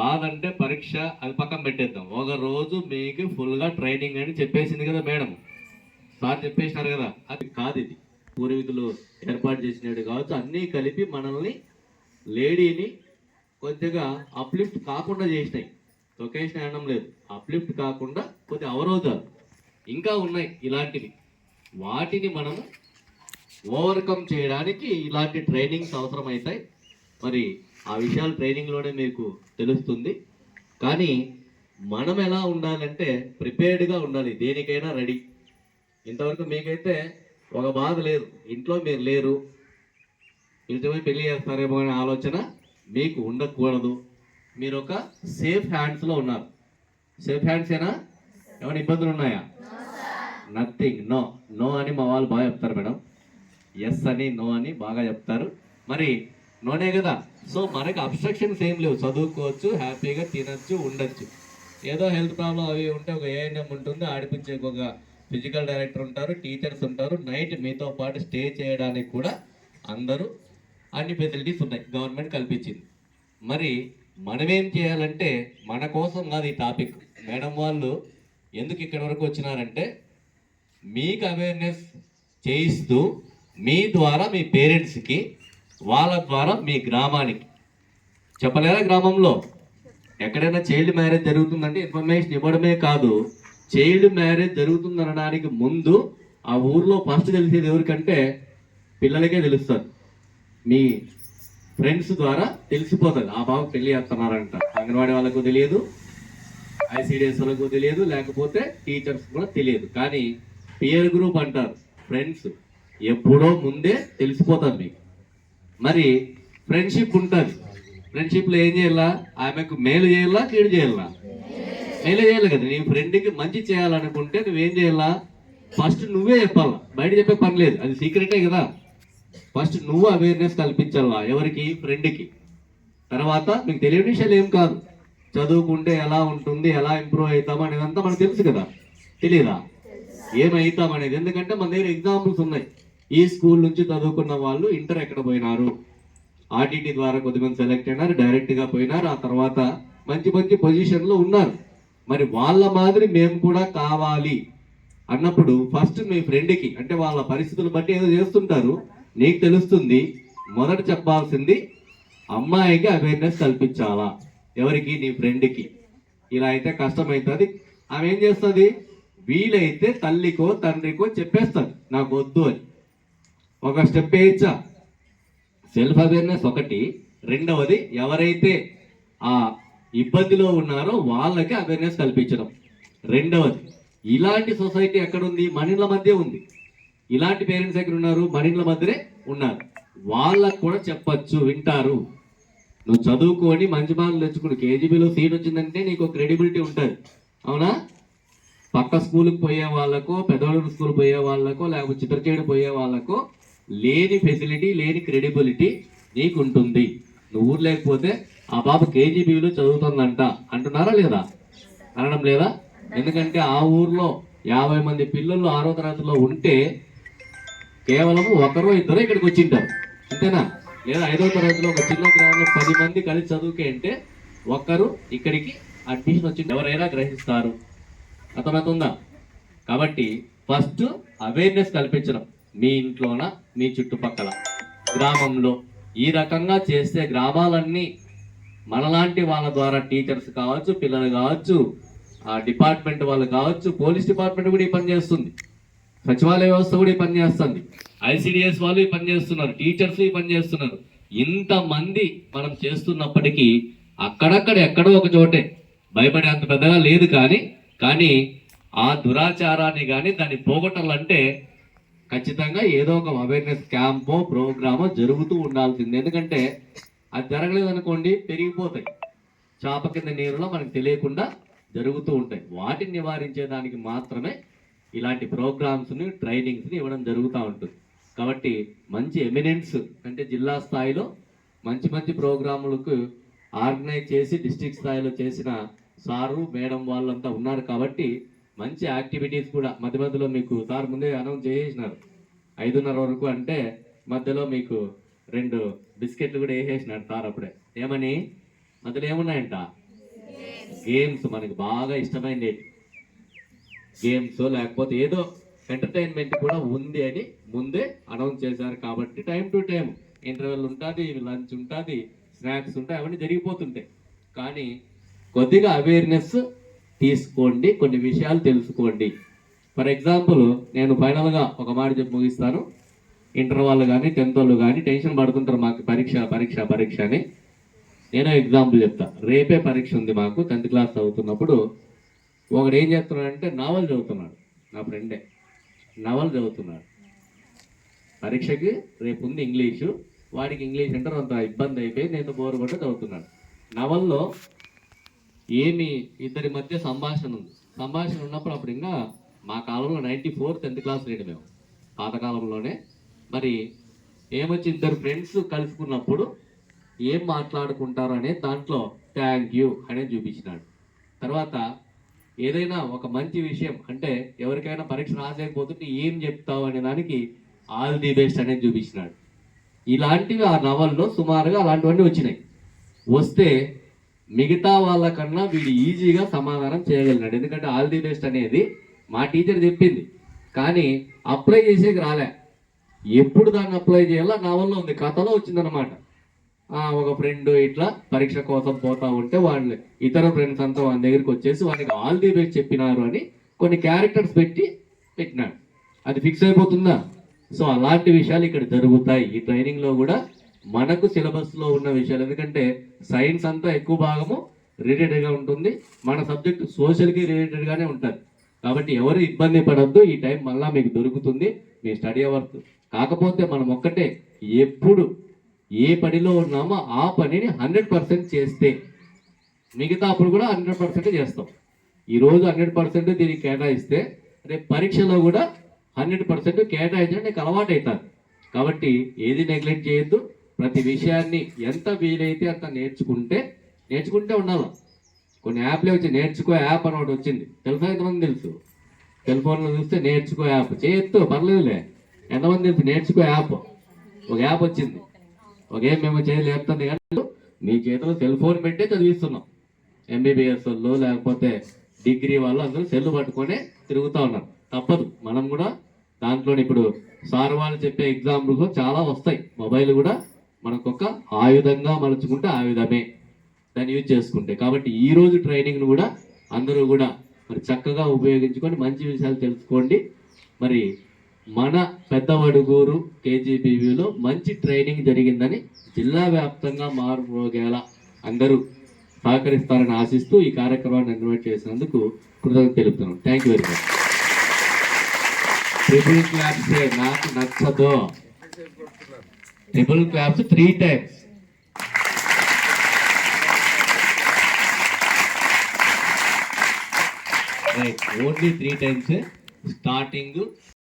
బాధ అంటే పరీక్ష అది పక్కన పెట్టేద్దాం. ఒక రోజు మీకు ఫుల్గా ట్రైనింగ్ అని చెప్పేసింది కదా మేడం, సార్ చెప్పేసినారు కదా. అది కాదు, ఇది పూర్వీకులు ఏర్పాటు చేసినట్టు కావచ్చు. అన్నీ కలిపి మనల్ని లేడీని కొద్దిగా అప్లిఫ్ట్ కాకుండా చేసినాయి. లొకేషన్ అనడం లేదు, అప్లిఫ్ట్ కాకుండా కొద్ది అవరోధాలు ఇంకా ఉన్నాయి ఇలాంటివి. వాటిని మనము ఓవర్కమ్ చేయడానికి ఇలాంటి ట్రైనింగ్స్ అవసరమవుతాయి. మరి ఆ విషయాలు ట్రైనింగ్లోనే మీకు తెలుస్తుంది. కానీ మనం ఎలా ఉండాలంటే ప్రిపేర్డ్గా ఉండాలి, దేనికైనా రెడీ. ఇంతవరకు మీకైతే ఒక బాధ లేదు, ఇంట్లో మీరు లేరు, నిజమే పెళ్లి చేస్తారేమో అనే ఆలోచన మీకు ఉండకూడదు. మీరు ఒక సేఫ్ హ్యాండ్స్లో ఉన్నారు. సేఫ్ హ్యాండ్స్ ఏనా? ఏమైనా ఇబ్బందులు ఉన్నాయా? Nothing, no. నో అని మా వాళ్ళు బాగా చెప్తారు మేడం, ఎస్ అని నో అని బాగా చెప్తారు. మరి నోనే కదా, సో మనకి అబ్స్ట్రక్షన్స్ ఏం లేవు, చదువుకోవచ్చు, హ్యాపీగా తినచ్చు, ఉండొచ్చు. ఏదో హెల్త్ ప్రాబ్లం అవి ఉంటే ఒక ఏఎన్ఎం ఉంటుంది, ఆడిపించే ఒక ఫిజికల్ డైరెక్టర్ ఉంటారు, టీచర్స్ ఉంటారు, నైట్ మీతో పాటు స్టే చేయడానికి కూడా అందరూ అన్ని ఫెసిలిటీస్ ఉన్నాయి, గవర్నమెంట్ కల్పించింది. మరి మనమేం చేయాలంటే, మన కోసం కాదు ఈ టాపిక్. మేడం వాళ్ళు ఎందుకు ఇక్కడి వరకు వచ్చినారంటే మీకు అవేర్నెస్ చేయిస్తూ మీ ద్వారా మీ పేరెంట్స్కి, వాళ్ళ ద్వారా మీ గ్రామానికి చెప్పలేదా. గ్రామంలో ఎక్కడైనా చైల్డ్ మ్యారేజ్ జరుగుతుందంటే ఇన్ఫర్మేషన్ ఇవ్వడమే కాదు, చైల్డ్ మ్యారేజ్ జరుగుతుందనడానికి ముందు ఆ ఊర్లో ఫస్ట్ తెలిసేది ఎవరికంటే పిల్లలకే తెలుస్తుంది. మీ ఫ్రెండ్స్ ద్వారా తెలిసిపోతుంది, ఆ బాబు పెళ్లి చేస్తున్నారంట. అంగన్వాడీ వాళ్ళకు తెలియదు, ఐసిడిఎస్ వాళ్ళకు తెలియదు, లేకపోతే టీచర్స్ కూడా తెలియదు. కానీ పియర్ గ్రూప్ అంటారు, ఫ్రెండ్స్, ఎప్పుడో ముందే తెలిసిపోతుంది మీకు. మరి ఫ్రెండ్షిప్ ఉంటుంది, ఫ్రెండ్షిప్లో ఏం చేయాలా? ఆమెకు మేలు చేయాలా, కీడు చేయాలా? మేలు చేయాలి కదా. నీ ఫ్రెండ్కి మంచి చేయాలనుకుంటే నువ్వేం చేయాలా? ఫస్ట్ నువ్వే చెప్పాలా, బయట చెప్పే పని లేదు, అది సీక్రెటే కదా. ఫస్ట్ నువ్వు అవేర్నెస్ కల్పించాలా, ఎవరికి? ఫ్రెండ్కి. తర్వాత మీకు తెలియని విషయాలు ఏం కాదు, చదువుకుంటే ఎలా ఉంటుంది, ఎలా ఇంప్రూవ్ అవుతాం అనేదంతా మనకు తెలుసు కదా. తెలియదా ఏమవుతాం అనేది? ఎందుకంటే మన దగ్గర ఎగ్జాంపుల్స్ ఉన్నాయి. ఈ స్కూల్ నుంచి చదువుకున్న వాళ్ళు ఇంటర్ ఎక్కడ పోయినారు, ఆర్టీటీ ద్వారా కొద్దిమంది సెలెక్ట్ అయినారు, డైరెక్ట్గా పోయినారు, ఆ తర్వాత మంచి మంచి పొజిషన్లో ఉన్నారు. మరి వాళ్ళ మాదిరి మేము కూడా కావాలి అన్నప్పుడు ఫస్ట్ మీ ఫ్రెండ్కి, అంటే వాళ్ళ పరిస్థితులు బట్టి ఏదో చేస్తుంటారు, నీకు తెలుస్తుంది. మొదట చెప్పాల్సింది అమ్మాయికి అవేర్నెస్ కల్పించాలా. ఎవరికి? నీ ఫ్రెండ్కి. ఇలా అయితే కష్టమవుతుంది. ఆమె ఏం చేస్తుంది? వీలైతే తల్లికో తండ్రికో చెప్పేస్తుంది నాకు వద్దు అని. ఒక స్టెప్ వేయచ్చా? సెల్ఫ్ అవేర్నెస్ ఒకటి. రెండవది, ఎవరైతే ఆ ఇబ్బందిలో ఉన్నారో వాళ్ళకి అవేర్నెస్ కల్పించడం రెండవది. ఇలాంటి సొసైటీ ఎక్కడుంది? మన ఇళ్ళ మధ్య ఉంది. ఇలాంటి పేరెంట్స్ ఎక్కడ ఉన్నారు? మన ఇళ్ళ మధ్యనే ఉన్నారు. వాళ్ళకు కూడా చెప్పచ్చు, వింటారు. నువ్వు చదువుకొని మంచి మార్కులు తెచ్చుకుని కేజీబీలో సీట్ వచ్చిందంటే నీకు క్రెడిబిలిటీ ఉంటుంది, అవునా? పక్క స్కూల్కి పోయే వాళ్ళకో, పెద్దవాళ్ళ స్కూల్ పోయే వాళ్ళకో, లేకపోతే చిత్రచేడు పోయే వాళ్ళకో లేని ఫెసిలిటీ, లేని క్రెడిబిలిటీ నీకు ఉంటుంది. నువ్వు ఊరు లేకపోతే ఆ పాప కేజీబీలో చదువుతుందంట అంటున్నారా లేదా? అనడం లేదా? ఎందుకంటే ఆ ఊర్లో 50 మంది పిల్లలు 6వ తరగతిలో ఉంటే కేవలం ఒకరో ఇద్దరు ఇక్కడికి వచ్చింటారు, అంతేనా? లేదా 5వ తరగతిలో ఒక చిన్న గ్రామంలో 10 మంది కలిసి చదువుకే అంటే ఒక్కరు ఇక్కడికి అడ్మిషన్ వచ్చింది, ఎవరైనా గ్రహిస్తారు. అర్థమవుతుందా? కాబట్టి ఫస్ట్ అవేర్నెస్ కల్పించడం, మీ ఇంట్లోన, మీ చుట్టుపక్కల, గ్రామంలో. ఈ రకంగా చేస్తే గ్రామాలన్నీ మనలాంటి వాళ్ళ ద్వారా, టీచర్స్ కావచ్చు, పిల్లలు కావచ్చు, ఆ డిపార్ట్మెంట్ వాళ్ళు కావచ్చు, పోలీస్ డిపార్ట్మెంట్ కూడా ఈ పని చేస్తుంది, సచివాలయ వ్యవస్థ కూడా ఈ పని చేస్తుంది, ఐసిడిఎస్ వాళ్ళు ఈ పని చేస్తున్నారు, టీచర్స్ ఈ పని చేస్తున్నారు. ఇంతమంది మనం చేస్తున్నప్పటికీ అక్కడక్కడ ఎక్కడో ఒక చోటే, భయపడే అంత పెద్దగా లేదు. కానీ ఆ దురాచారాన్ని కానీ దాన్ని పోగొట్టాలంటే ఖచ్చితంగా ఏదో ఒక అవేర్నెస్ క్యాంపో ప్రోగ్రామో జరుగుతూ ఉండాల్సింది. ఎందుకంటే అది జరగలేదనుకోండి పెరిగిపోతాయి, చాప కింద నీరులో మనకు తెలియకుండా జరుగుతూ ఉంటాయి. వాటిని నివారించేదానికి మాత్రమే ఇలాంటి ప్రోగ్రామ్స్ని, ట్రైనింగ్స్ని ఇవ్వడం జరుగుతూ ఉంటుంది. కాబట్టి మంచి ఎమినెన్స్ అంటే జిల్లా స్థాయిలో మంచి మంచి ప్రోగ్రాములకు ఆర్గనైజ్ చేసి డిస్ట్రిక్ట్ స్థాయిలో చేసిన సారు మేడం వాళ్ళంతా ఉన్నారు. కాబట్టి మంచి యాక్టివిటీస్ కూడా మధ్య మధ్యలో మీకు సార్ ముందే అనౌన్స్ చేసేసినారు 5:30 వరకు. అంటే మధ్యలో మీకు 2 బిస్కెట్లు కూడా వేసేసినాడు సార్ అప్పుడే. ఏమని? మధ్యలో ఏమున్నాయంట? గేమ్స్ మనకి బాగా ఇష్టమైనవి, గేమ్స్ లేకపోతే ఏదో ఎంటర్టైన్మెంట్ కూడా ఉంది అని ముందే అనౌన్స్ చేశారు. కాబట్టి టైం టు టైం ఇంటర్వెల్ ఉంటుంది, లంచ్ ఉంటుంది, స్నాక్స్ ఉంటాయి, అవన్నీ జరిగిపోతుంటాయి. కానీ కొద్దిగా అవేర్నెస్ తీసుకోండి, కొన్ని విషయాలు తెలుసుకోండి. ఫర్ ఎగ్జాంపుల్ నేను ఫైనల్గా ఒక మాట చెప్పి ముగిస్తాను. ఇంటర్ వాళ్ళు కానీ 10th వాళ్ళు కానీ టెన్షన్ పడుతుంటారు, మాకు పరీక్ష పరీక్ష పరీక్ష అని. నేను ఎగ్జాంపుల్ చెప్తా. రేపే పరీక్ష ఉంది మాకు. 10th క్లాస్ చదువుతున్నప్పుడు ఒకడు ఏం చేస్తున్నాడంటే నవల్ చదువుతున్నాడు. నా ఫ్రెండే నవల్ చదువుతున్నాడు. పరీక్షకి రేపు ఉంది ఇంగ్లీషు. వాడికి ఇంగ్లీష్ అంటే అంత ఇబ్బంది అయిపోయి నేను బోర్ కొట్టి చదువుతున్నాడు. నవల్లో ఏమి ఇద్దరి మధ్య సంభాషణ ఉంది. సంభాషణ ఉన్నప్పుడు అప్పుడు ఇంకా మా కాలంలో 94 10th క్లాస్ రేటు మేము పాతకాలంలోనే. మరి ఏమొచ్చి ఇద్దరు ఫ్రెండ్స్ కలుసుకున్నప్పుడు ఏం మాట్లాడుకుంటారు అనే దాంట్లో థ్యాంక్ యూ అనేది చూపించినాడు. తర్వాత ఏదైనా ఒక మంచి విషయం అంటే ఎవరికైనా పరీక్ష రాసేయకపోతుంటే ఏం చెప్తావు అనే దానికి ఆల్ ది బెస్ట్ అనేది చూపించినాడు. ఇలాంటివి ఆ నవల్లో సుమారుగా అలాంటివన్నీ వచ్చినాయి. వస్తే మిగతా వాళ్ళకన్నా వీడు ఈజీగా సమాధానం చేయగలిగినాడు. ఎందుకంటే ఆల్ ది బెస్ట్ అనేది మా టీచర్ చెప్పింది, కానీ అప్లై చేసేకి రాలే. ఎప్పుడు దాన్ని అప్లై చేయాలో నవల్లో ఉంది, కథలో వచ్చిందనమాట. ఒక ఫ్రెండ్ ఇట్లా పరీక్ష కోసం పోతా ఉంటే వాళ్ళు ఇతర ఫ్రెండ్స్ అంతా వాళ్ళ దగ్గరికి వచ్చేసి వానికి ఆల్ ది బెస్ట్ చెప్పినారు అని కొన్ని క్యారెక్టర్స్ పెట్టినాడు. అది ఫిక్స్ అయిపోతుందా? సో అలాంటి విషయాలు ఇక్కడ జరుగుతాయి. ఈ ట్రైనింగ్లో కూడా మనకు సిలబస్లో ఉన్న విషయాలు, ఎందుకంటే సైన్స్ అంతా ఎక్కువ భాగము రిలేటెడ్గా ఉంటుంది, మన సబ్జెక్ట్ సోషల్కి రిలేటెడ్గానే ఉంటుంది. కాబట్టి ఎవరు ఇబ్బంది పడద్దు. ఈ టైం మళ్ళీ మీకు దొరుకుతుంది మీ స్టడీ అవర్స్. కాకపోతే మనం ఒక్కటే, ఎప్పుడు ఏ పనిలో ఉన్నామో ఆ పనిని 100% చేస్తే మిగతా అప్పుడు కూడా 100% చేస్తాం. ఈరోజు 100% దీనికి కేటాయిస్తే రేపు పరీక్షలో కూడా 100% కేటాయించడం నీకు అలవాటు అవుతుంది. కాబట్టి ఏది నెగ్లెక్ట్ చేయొద్దు. ప్రతి విషయాన్ని ఎంత వీలైతే అంత నేర్చుకుంటే ఉండాలి. కొన్ని యాప్లే వచ్చి నేర్చుకో యాప్ అని ఒకటి వచ్చింది, తెలుసా? ఎంతమంది తెలుసు? సెల్ ఫోన్లో చూస్తే నేర్చుకో యాప్ చేయొద్దు, పర్లేదులే. ఎంతమంది తెలుసు నేర్చుకో యాప్? ఒక యాప్ వచ్చింది, ఒకే మేము చేయలేపుతుంది. కానీ మీ చేతిలో సెల్ ఫోన్ పెట్టే చదివిస్తున్నాం. MBBS వాళ్ళు లేకపోతే డిగ్రీ వాళ్ళు అందరూ సెల్ పట్టుకొని తిరుగుతూ ఉన్నారు. తప్పదు, మనం కూడా దాంట్లో ఇప్పుడు సార్ వాళ్ళు చెప్పే ఎగ్జాంపుల్స్ చాలా వస్తాయి. మొబైల్ కూడా మనకొక ఆయుధంగా మలుచుకుంటే ఆయుధమే దాన్ని యూజ్ చేసుకుంటే. కాబట్టి ఈరోజు ట్రైనింగ్ను కూడా అందరూ కూడా మరి చక్కగా ఉపయోగించుకొని మంచి విషయాలు తెలుసుకోండి. మరి మన పెద్దవడుగూరు KGBVలో మంచి ట్రైనింగ్ జరిగిందని జిల్లా వ్యాప్తంగా మారుమోగేలా అందరూ సహకరిస్తారని ఆశిస్తూ ఈ కార్యక్రమాన్ని ఇన్వైట్ చేసినందుకు కృతజ్ఞత తెలుపుతున్నాను. Thank you very much. Triple claps నాకు నచ్చదు. Triple claps 3 times. Right, only 3 times. Starting